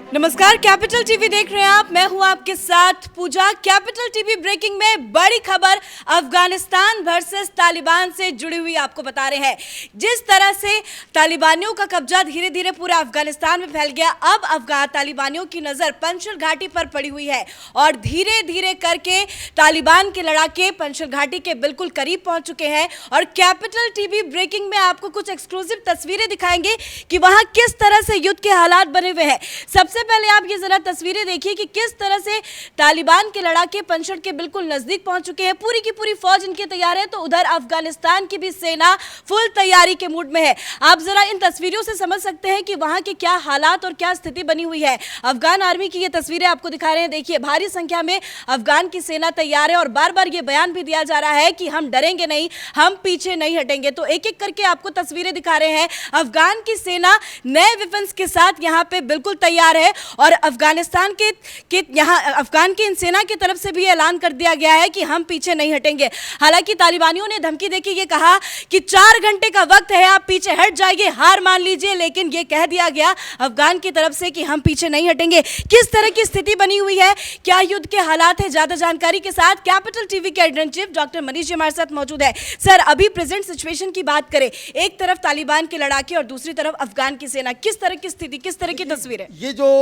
नमस्कार, capital TV देख रहे हैं आप। मैं हूं आपके साथ पूजा। कैपिटल टीवी ब्रेकिंग में बड़ी खबर अफगानिस्तान वर्सेस तालिबान से जुड़ी हुई आपको बता रहे हैं। जिस तरह से तालिबानियों का कब्जा धीरे धीरे पूरा अफगानिस्तान में फैल गया, अब अफगान तालिबानियों की नजर पंचशल घाटी पर पड़ी हुई है और धीरे धीरे करके तालिबान के लड़ाके पंचशल घाटी के बिल्कुल करीब पहुंच चुके हैं। और कैपिटल टीवी ब्रेकिंग में आपको कुछ एक्सक्लूसिव तस्वीरें दिखाएंगे कि वहां किस तरह से युद्ध के हालात बने हुए हैं। सबसे पहले आप ये जरा तस्वीरें देखिए कि किस तरह से तालिबान के लड़ाके पंचशल के बिल्कुल नजदीक पहुंच चुके हैं। पूरी की पूरी फौज इनकी तैयार है, तो उधर अफगानिस्तान की भी सेना फुल तैयारी के मूड में है। आप जरा इन तस्वीरों से समझ सकते हैं कि वहां के क्या हालात और क्या स्थिति बनी हुई है। अफगान आर्मी की ये तस्वीरें आपको दिखा रहे हैं। देखिए, भारी संख्या में अफगान की सेना तैयार है और बार बार ये बयान भी दिया जा रहा है कि हम डरेंगे नहीं, हम पीछे नहीं हटेंगे। तो एक एक करके आपको तस्वीरें दिखा रहे हैं। अफगान की सेना नए वेपन्स के साथ यहाँ पे बिल्कुल तैयार है और अफगानिस्तान के यहाँ अफगान की इन सेना की तरफ से भी ऐलान कर दिया गया है कि हम पीछे नहीं हटेंगे। हालांकि तालिबानियों ने धमकी देके ये कहा कि 4 घंटे का वक्त है, आप पीछे हट जाइए, हार मान लीजिए, लेकिन ये कह दिया गया अफगान की तरफ से कि हम पीछे नहीं हटेंगे। किस तरह की स्थिति बनी हुई है, क्या युद्ध के हालात है, ज्यादा जानकारी के साथ कैपिटल टीवी के editor in chief doctor Manish ji हमारे साथ मौजूद है। सर, अभी प्रेजेंट सिचुएशन की बात करें, एक तरफ तालिबान के लड़ाके और दूसरी तरफ अफगान की सेना, किस तरह की स्थिति, किस तरह की तस्वीर है? ये जो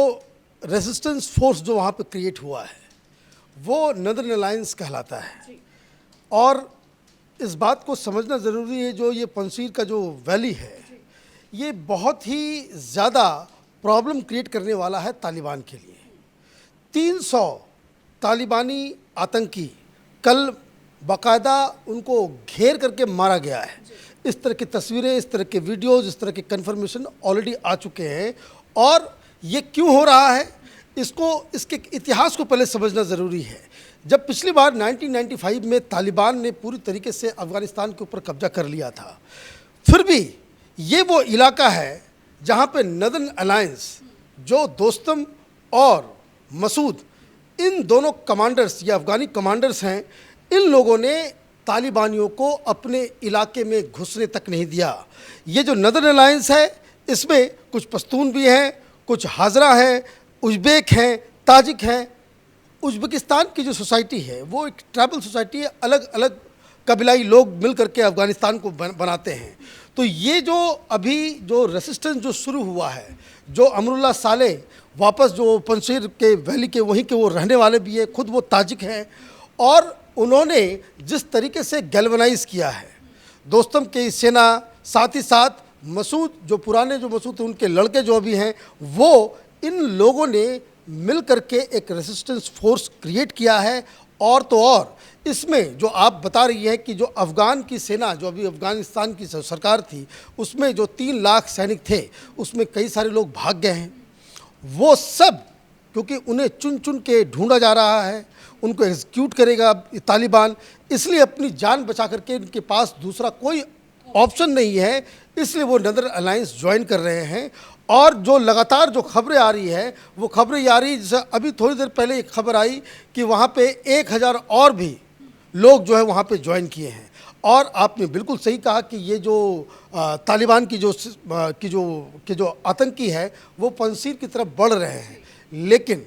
रेजिस्टेंस फोर्स जो वहाँ पे क्रिएट हुआ है वो नदर्न अलायंस कहलाता है। और इस बात को समझना ज़रूरी है, जो ये पंसीर का जो वैली है ये बहुत ही ज़्यादा प्रॉब्लम क्रिएट करने वाला है तालिबान के लिए। 300 तालिबानी आतंकी कल बाकायदा उनको घेर करके मारा गया है। इस तरह की तस्वीरें, इस तरह के वीडियोज़, इस तरह के कन्फर्मेशन ऑलरेडी आ चुके हैं। और ये क्यों हो रहा है, इसके इतिहास को पहले समझना ज़रूरी है। जब पिछली बार 1995 में तालिबान ने पूरी तरीके से अफ़गानिस्तान के ऊपर कब्जा कर लिया था, फिर भी ये वो इलाका है जहाँ पे नदर्न अलायंस, जो दोस्तम और मसूद, इन दोनों कमांडर्स, ये अफ़गानी कमांडर्स हैं, इन लोगों ने तालिबानियों को अपने इलाके में घुसने तक नहीं दिया। ये जो नदर्न अलायंस है इसमें कुछ पश्तून भी हैं, कुछ हाजरा हैं, उज़्बेक हैं, ताजिक हैं। उज़्बेकिस्तान की जो सोसाइटी है वो एक ट्राइबल सोसाइटी है, अलग अलग कबीलाई लोग मिल करके अफ़गानिस्तान को बनाते हैं। तो ये जो अभी जो रेसिस्टेंस जो शुरू हुआ है, जो अमरुल्लाह सालेह वापस जो पंजशीर के वैली के वहीं के वो रहने वाले भी है, खुद वो ताजिक हैं, और उन्होंने जिस तरीके से गैल्वनाइज़ किया है दोस्तम की सेना, साथ ही साथ मसूद, जो पुराने जो मसूद थे उनके लड़के जो अभी हैं, वो इन लोगों ने मिल करके एक रेजिस्टेंस फोर्स क्रिएट किया है। और तो और इसमें जो आप बता रही है कि जो अफ़गान की सेना, जो अभी अफ़गानिस्तान की सरकार थी, उसमें जो 3 लाख सैनिक थे उसमें कई सारे लोग भाग गए हैं। वो सब क्योंकि उन्हें चुन चुन के ढूंढा जा रहा है, उनको एग्जीक्यूट करेगा तालिबान, इसलिए अपनी जान बचा करके इनके पास दूसरा कोई ऑप्शन नहीं है, इसलिए वो नदर्न अलायंस ज्वाइन कर रहे हैं। और जो लगातार जो खबरें आ रही है वो खबरें ये आ रही, जैसे अभी थोड़ी देर पहले एक खबर आई कि वहाँ पे 1000 और भी लोग जो है वहाँ पे ज्वाइन किए हैं। और आपने बिल्कुल सही कहा कि ये जो तालिबान की जो आतंकी है वो पंसीर की तरफ बढ़ रहे हैं, लेकिन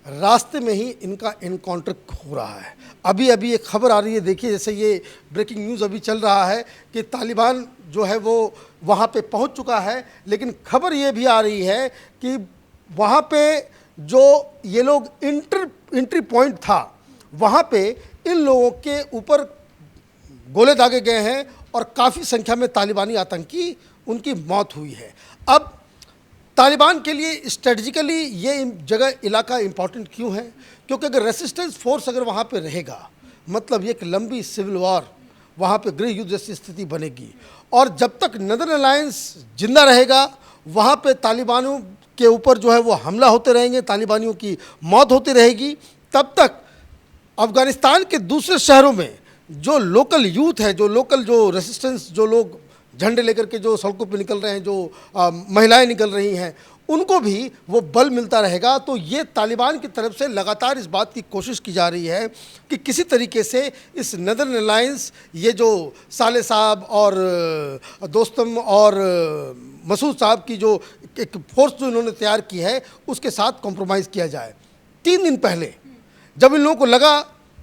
रास्ते में ही इनका इनकाउंटर हो रहा है। अभी एक खबर आ रही है, देखिए, जैसे ये ब्रेकिंग न्यूज़ अभी चल रहा है कि तालिबान जो है वो वहाँ पे पहुँच चुका है, लेकिन खबर ये भी आ रही है कि वहाँ पे जो ये लोग एंट्री पॉइंट था वहाँ पे इन लोगों के ऊपर गोले दागे गए हैं और काफ़ी संख्या में तालिबानी आतंकी उनकी मौत हुई है। अब तालिबान के लिए स्ट्रेटजिकली ये जगह इलाका इम्पॉर्टेंट क्यों है, क्योंकि अगर रेसिस्टेंस फोर्स अगर वहाँ पे रहेगा, मतलब एक लंबी सिविल वॉर, वहाँ पे गृह युद्ध जैसी स्थिति बनेगी। और जब तक नदर्न अलायंस जिंदा रहेगा वहाँ पे तालिबानों के ऊपर जो है वो हमला होते रहेंगे, तालिबानियों की मौत होती रहेगी। तब तक अफ़गानिस्तान के दूसरे शहरों में जो लोकल यूथ है, जो लोकल जो रेसिस्टेंस, जो लोग झंडे लेकर के जो सड़कों पे निकल रहे हैं, जो महिलाएं निकल रही हैं, उनको भी वो बल मिलता रहेगा। तो ये तालिबान की तरफ से लगातार इस बात की कोशिश की जा रही है कि किसी तरीके से इस नदर्न अलायंस, ये जो साले साहब और दोस्तम और मसूद साहब की जो एक फोर्स जो इन्होंने तैयार की है उसके साथ कॉम्प्रोमाइज़ किया जाए। 3 दिन पहले जब इन लोगों को लगा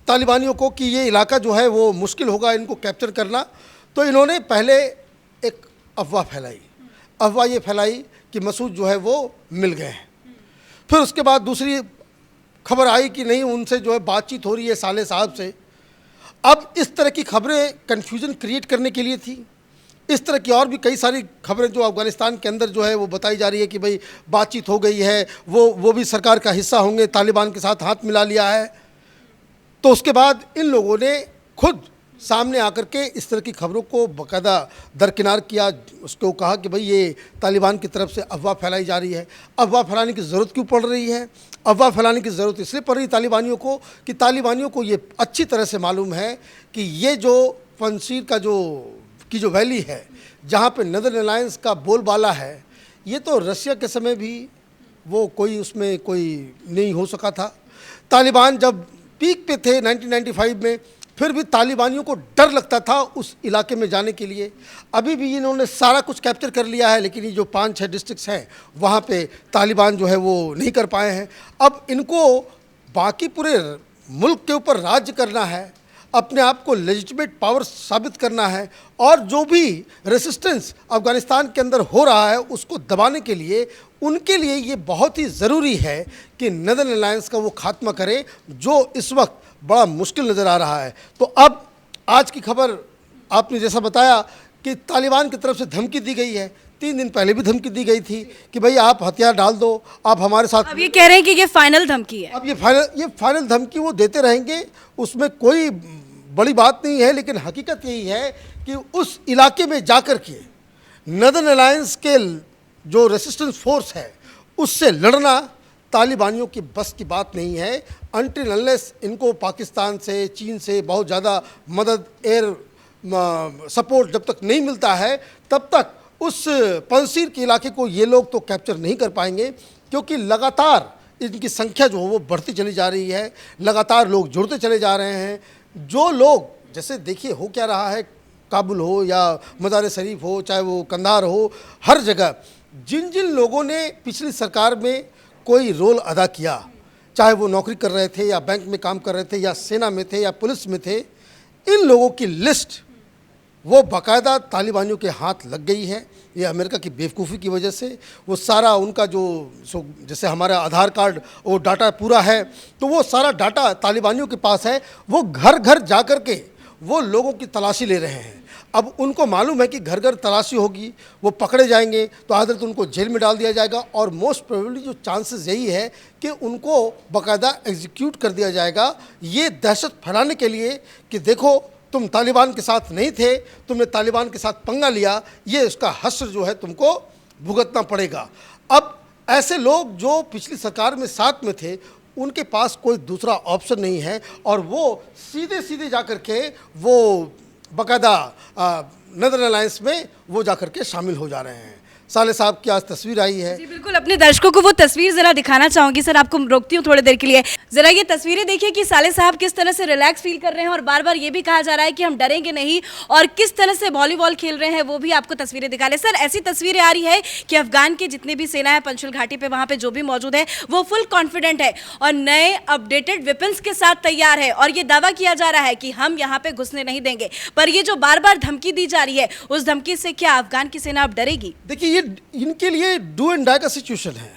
तालिबानियों को कि ये इलाका जो है वो मुश्किल होगा इनको कैप्चर करना, तो इन्होंने पहले एक अफवाह फैलाई। अफवाह ये फैलाई कि मसूद जो है वो मिल गए हैं। फिर उसके बाद दूसरी खबर आई कि नहीं, उनसे जो है बातचीत हो रही है साले साहब से। अब इस तरह की खबरें कन्फ्यूजन क्रिएट करने के लिए थी। इस तरह की और भी कई सारी खबरें जो अफ़गानिस्तान के अंदर जो है वो बताई जा रही है कि भाई बातचीत हो गई है, वो भी सरकार का हिस्सा होंगे, तालिबान के साथ हाथ मिला लिया है। तो उसके बाद इन लोगों ने खुद सामने आकर के इस तरह की खबरों को बाकायदा दरकिनार किया। उसको कहा कि भाई ये तालिबान की तरफ से अफवाह फैलाई जा रही है। अफवाह फैलाने की ज़रूरत क्यों पड़ रही है? अफवाह फैलाने की ज़रूरत इसलिए पड़ रही है तालिबानियों को कि तालिबानियों को ये अच्छी तरह से मालूम है कि ये जो पंजशीर का जो वैली है, जहाँ पे नदर्न अलायंस का बोलबाला है, ये तो रशिया के समय भी वो कोई उसमें कोई नहीं हो सका था। तालिबान जब पीक पे थे 1995 में, फिर भी तालिबानियों को डर लगता था उस इलाके में जाने के लिए। अभी भी इन्होंने सारा कुछ कैप्चर कर लिया है, लेकिन ये जो 5-6 डिस्ट्रिक्ट्स हैं वहाँ पे तालिबान जो है वो नहीं कर पाए हैं। अब इनको बाकी पूरे मुल्क के ऊपर राज्य करना है, अपने आप को लेजिटिमेट पावर साबित करना है, और जो भी रेसिस्टेंस अफ़गानिस्तान के अंदर हो रहा है उसको दबाने के लिए उनके लिए ये बहुत ही ज़रूरी है कि नदर्न अलायंस का वो खात्मा करें, जो इस वक्त बड़ा मुश्किल नज़र आ रहा है। तो अब आज की खबर आपने जैसा बताया कि तालिबान की तरफ से धमकी दी गई है। 3 दिन पहले भी धमकी दी गई थी कि भाई आप हथियार डाल दो, आप हमारे साथ। अब ये कह रहे हैं कि ये फाइनल धमकी है। अब ये फाइनल धमकी वो देते रहेंगे, उसमें कोई बड़ी बात नहीं है। लेकिन हकीकत यही है कि उस इलाके में जाकर के नदर्न अलायंस के जो रेसिस्टेंस फोर्स है उससे लड़ना तालिबानियों की बस की बात नहीं है। अनटिल अनलेस इनको पाकिस्तान से, चीन से बहुत ज़्यादा मदद, एयर सपोर्ट जब तक नहीं मिलता है, तब तक उस पंजशीर के इलाके को ये लोग तो कैप्चर नहीं कर पाएंगे, क्योंकि लगातार इनकी संख्या जो है वो बढ़ती चली जा रही है। लगातार लोग जुड़ते चले जा रहे हैं। जो लोग, जैसे देखिए हो क्या रहा है, काबुल हो या मज़ार शरीफ हो, चाहे वो कंधार हो, हर जगह जिन जिन लोगों ने पिछली सरकार में कोई रोल अदा किया, चाहे वो नौकरी कर रहे थे या बैंक में काम कर रहे थे या सेना में थे या पुलिस में थे, इन लोगों की लिस्ट वो बाकायदा तालिबानियों के हाथ लग गई है। ये अमेरिका की बेवकूफ़ी की वजह से वो सारा उनका जैसे हमारा आधार कार्ड वो डाटा पूरा है, तो वो सारा डाटा तालिबानियों के पास है। वो घर घर जा कर के वो लोगों की तलाशी ले रहे हैं। अब उनको मालूम है कि घर घर तलाशी होगी, वो पकड़े जाएंगे तो आदर तो उनको जेल में डाल दिया जाएगा, और मोस्ट प्रोबेबली जो चांसेस यही है कि उनको बाकायदा एग्जीक्यूट कर दिया जाएगा, ये दहशत फैलाने के लिए कि देखो तुम तालिबान के साथ नहीं थे, तुमने तालिबान के साथ पंगा लिया, ये उसका हश्र जो है तुमको भुगतना पड़ेगा। अब ऐसे लोग जो पिछली सरकार में साथ में थे, उनके पास कोई दूसरा ऑप्शन नहीं है, और वो सीधे सीधे जाकर के वो बाकायदा नदर्न अलायंस में वो जाकर के शामिल हो जा रहे हैं। साले साहब की आज तस्वीर आई है। जी बिल्कुल, अपने दर्शकों को वो तस्वीर जरा दिखाना चाहूंगी। सर आपको रोकती हूँ थोड़ी देर के लिए। जरा ये तस्वीरें देखिए कि साले साहब किस तरह से रिलैक्स फील कर रहे हैं, और बार बार ये भी कहा जा रहा है कि हम डरेंगे नहीं, और किस तरह से वॉलीबॉल खेल रहे हैं वो भी आपको तस्वीरें दिखा रहे। सर ऐसी तस्वीरें आ रही है कि अफगान की जितनी भी सेना है पंचकुल घाटी पे, वहाँ पे जो भी मौजूद है वो फुल कॉन्फिडेंट है और नए अपडेटेड वेपन्स के साथ तैयार है, और ये दावा किया जा रहा है कि हम यहाँ पे घुसने नहीं देंगे। पर ये जो बार बार धमकी दी जा रही है, उस धमकी से क्या अफगान की सेना अब डरेगी? देखिए, ये इनके लिए डू एंड डाई का सिचुएशन है।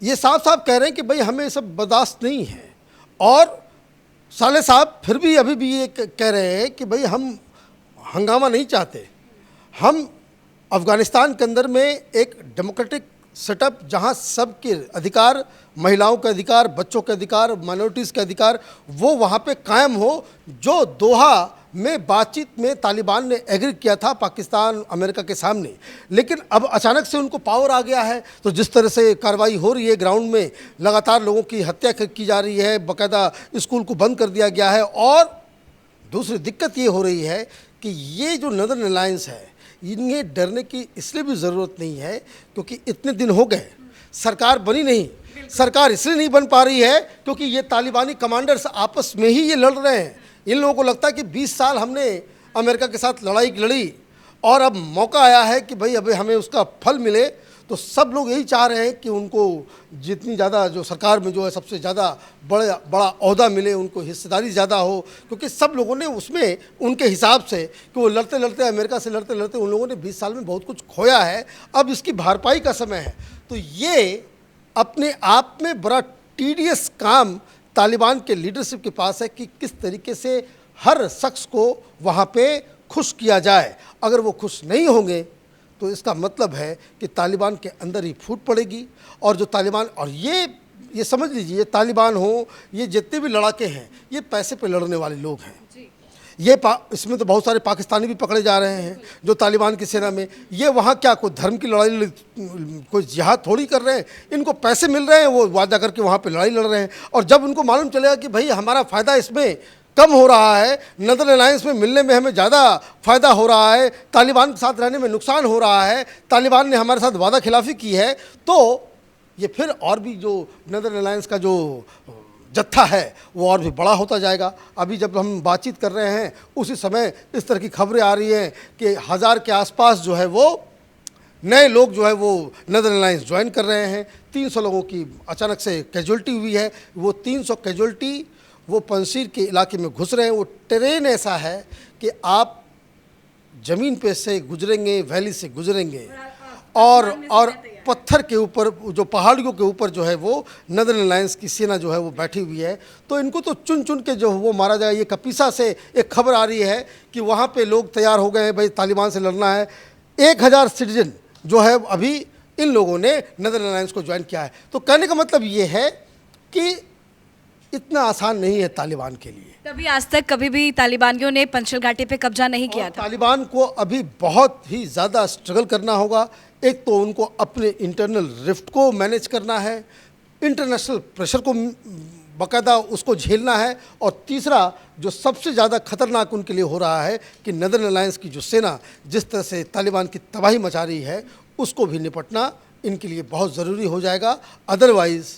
ये साफ साफ कह रहे हैं कि भाई हमें सब बर्दाश्त नहीं है, और साले साहब फिर भी अभी भी ये कह रहे हैं कि भाई हम हंगामा नहीं चाहते। हम अफ़गानिस्तान के अंदर में एक डेमोक्रेटिक सेटअप, जहाँ सबके अधिकार, महिलाओं के अधिकार, बच्चों के अधिकार, माइनॉरिटीज़ के अधिकार, वो वहाँ पे कायम हो, जो दोहा में बातचीत में तालिबान ने एग्री किया था पाकिस्तान अमेरिका के सामने। लेकिन अब अचानक से उनको पावर आ गया है, तो जिस तरह से कार्रवाई हो रही है ग्राउंड में, लगातार लोगों की हत्या की जा रही है, बाकायदा स्कूल को बंद कर दिया गया है, और दूसरी दिक्कत ये हो रही है कि ये जो नदर्न अलायंस है, इन्हें डरने की इसलिए भी ज़रूरत नहीं है क्योंकि इतने दिन हो गए, सरकार बनी नहीं। सरकार इसलिए नहीं बन पा रही है क्योंकि ये तालिबानी कमांडर्स आपस में ही ये लड़ रहे हैं। इन लोगों को लगता है कि 20 साल हमने अमेरिका के साथ लड़ाई लड़ी, और अब मौका आया है कि भाई अभी हमें उसका फल मिले। तो सब लोग यही चाह रहे हैं कि उनको जितनी ज़्यादा जो सरकार में जो है सबसे ज़्यादा बड़ा बड़ा ओहदा मिले, उनको हिस्सेदारी ज़्यादा हो, क्योंकि सब लोगों ने उसमें उनके हिसाब से कि वो लड़ते लड़ते अमेरिका से लड़ते लड़ते उन लोगों ने 20 साल में बहुत कुछ खोया है, अब इसकी भरपाई का समय है। तो ये अपने आप में बड़ा टीडियस काम तालिबान के लीडरशिप के पास है कि किस तरीके से हर शख्स को वहाँ पे खुश किया जाए। अगर वो खुश नहीं होंगे तो इसका मतलब है कि तालिबान के अंदर ही फूट पड़ेगी। और जो तालिबान, और ये समझ लीजिए, ये तालिबान हो, ये जितने भी लड़ाके हैं, ये पैसे पे लड़ने वाले लोग हैं। ये इसमें तो बहुत सारे पाकिस्तानी भी पकड़े जा रहे हैं जो तालिबान की सेना में। ये वहाँ क्या कोई धर्म की लड़ाई, कोई जिहाद थोड़ी कर रहे हैं, इनको पैसे मिल रहे हैं, वो वादा करके वहाँ पे लड़ाई लड़ रहे हैं। और जब उनको मालूम चलेगा कि भाई हमारा फ़ायदा इसमें कम हो रहा है, नदर अलायंस में मिलने में हमें ज़्यादा फ़ायदा हो रहा है, तालिबान के साथ रहने में नुकसान हो रहा है, तालिबान ने हमारे साथ वादा खिलाफ़ी की है, तो ये फिर और भी जो नदर अलायंस का जो जत्था है वो और भी बड़ा होता जाएगा। अभी जब हम बातचीत कर रहे हैं उसी समय इस तरह की खबरें आ रही हैं कि 1000 के आसपास जो है वो नए लोग जो है वो नदर अलायंस ज्वाइन कर रहे हैं। 300 लोगों की अचानक से कैजुअल्टी हुई है। वो 300 कैजुअल्टी वो पंसीर के इलाके में घुस रहे हैं। वो टेरेन ऐसा है कि आप ज़मीन पे से गुजरेंगे, वैली से गुजरेंगे, और पत्थर के ऊपर, जो पहाड़ियों के ऊपर जो है वो नदर अलायंस की सेना जो है वो बैठी हुई है। तो इनको तो चुन चुन के जो वो मारा जाएगा। ये कपीसा से एक खबर आ रही है कि वहाँ पे लोग तैयार हो गए हैं, भाई तालिबान से लड़ना है। 1000 सिटीजन जो है अभी इन लोगों ने नदर अलायंस को ज्वाइन किया है। तो कहने का मतलब ये है कि इतना आसान नहीं है तालिबान के लिए। तभी आज तक कभी भी तालिबानियों ने पंचल घाटी पे कब्जा नहीं किया था। तालिबान को अभी बहुत ही ज़्यादा स्ट्रगल करना होगा। एक तो उनको अपने इंटरनल रिफ्ट को मैनेज करना है, इंटरनेशनल प्रेशर को बाकायदा उसको झेलना है, और तीसरा जो सबसे ज़्यादा खतरनाक उनके लिए हो रहा है कि नदर अलायंस की जो सेना जिस तरह से तालिबान की तबाही मचा रही है उसको भी निपटना इनके लिए बहुत ज़रूरी हो जाएगा। अदरवाइज़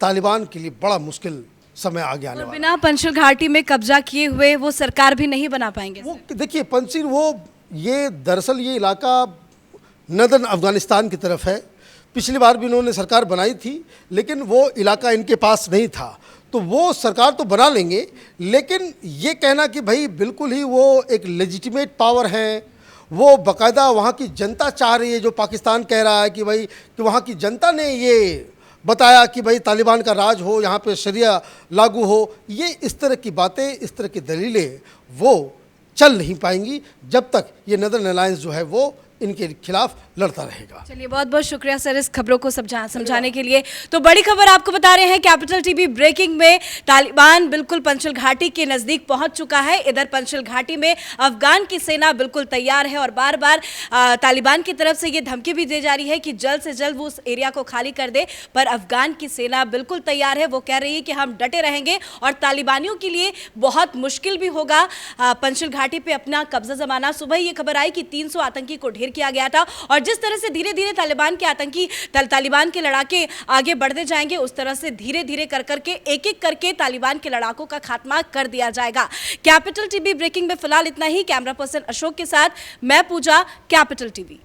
तालिबान के लिए बड़ा मुश्किल समय आगे आने वाला। बिना पंचल घाटी में कब्जा किए हुए वो सरकार भी नहीं बना पाएंगे। वो देखिए पंसीर, वो ये दरअसल ये इलाका नदर्न अफ़गानिस्तान की तरफ है। पिछली बार भी इन्होंने सरकार बनाई थी लेकिन वो इलाका इनके पास नहीं था। तो वो सरकार तो बना लेंगे, लेकिन ये कहना कि भाई बिल्कुल ही वो एक लेजिटिमेट पावर हैं, वो बाकायदा वहाँ की जनता चाह रही है, जो पाकिस्तान कह रहा है कि भाई कि वहाँ की जनता ने ये बताया कि भाई तालिबान का राज हो, यहाँ पे शरिया लागू हो, ये इस तरह की बातें, इस तरह की दलीलें वो चल नहीं पाएंगी जब तक ये नदर अलायंस जो है वो इनके खिलाफ लड़ता रहेगा। चलिए, बहुत बहुत शुक्रिया सर इस खबरों को समझाने के लिए। तो बड़ी खबर आपको बता रहे हैं, कैपिटल टीवी ब्रेकिंग में तालिबान बिल्कुल पंचल घाटी के नजदीक पहुंच चुका है। इधर पंचल घाटी में अफगान की सेना बिल्कुल तैयार है और बार बार तालिबान की तरफ से ये धमकी भी दी जा रही है कि जल्द से जल्द वो उस एरिया को खाली कर दे, पर अफगान की सेना बिल्कुल तैयार है। वो कह रही है कि हम डटे रहेंगे और तालिबानियों के लिए बहुत मुश्किल भी होगा पंचल घाटी पे अपना कब्जा जमाना। सुबह ये खबर आई कि 300 आतंकी को किया गया था, और जिस तरह से धीरे धीरे तालिबान के आतंकी तालिबान के लड़ाके आगे बढ़ते जाएंगे, उस तरह से धीरे धीरे कर करके एक एक करके तालिबान के लड़ाकों का खात्मा कर दिया जाएगा। कैपिटल टीवी ब्रेकिंग में फिलहाल इतना ही। कैमरा पर्सन अशोक के साथ मैं पूजा, कैपिटल टीवी।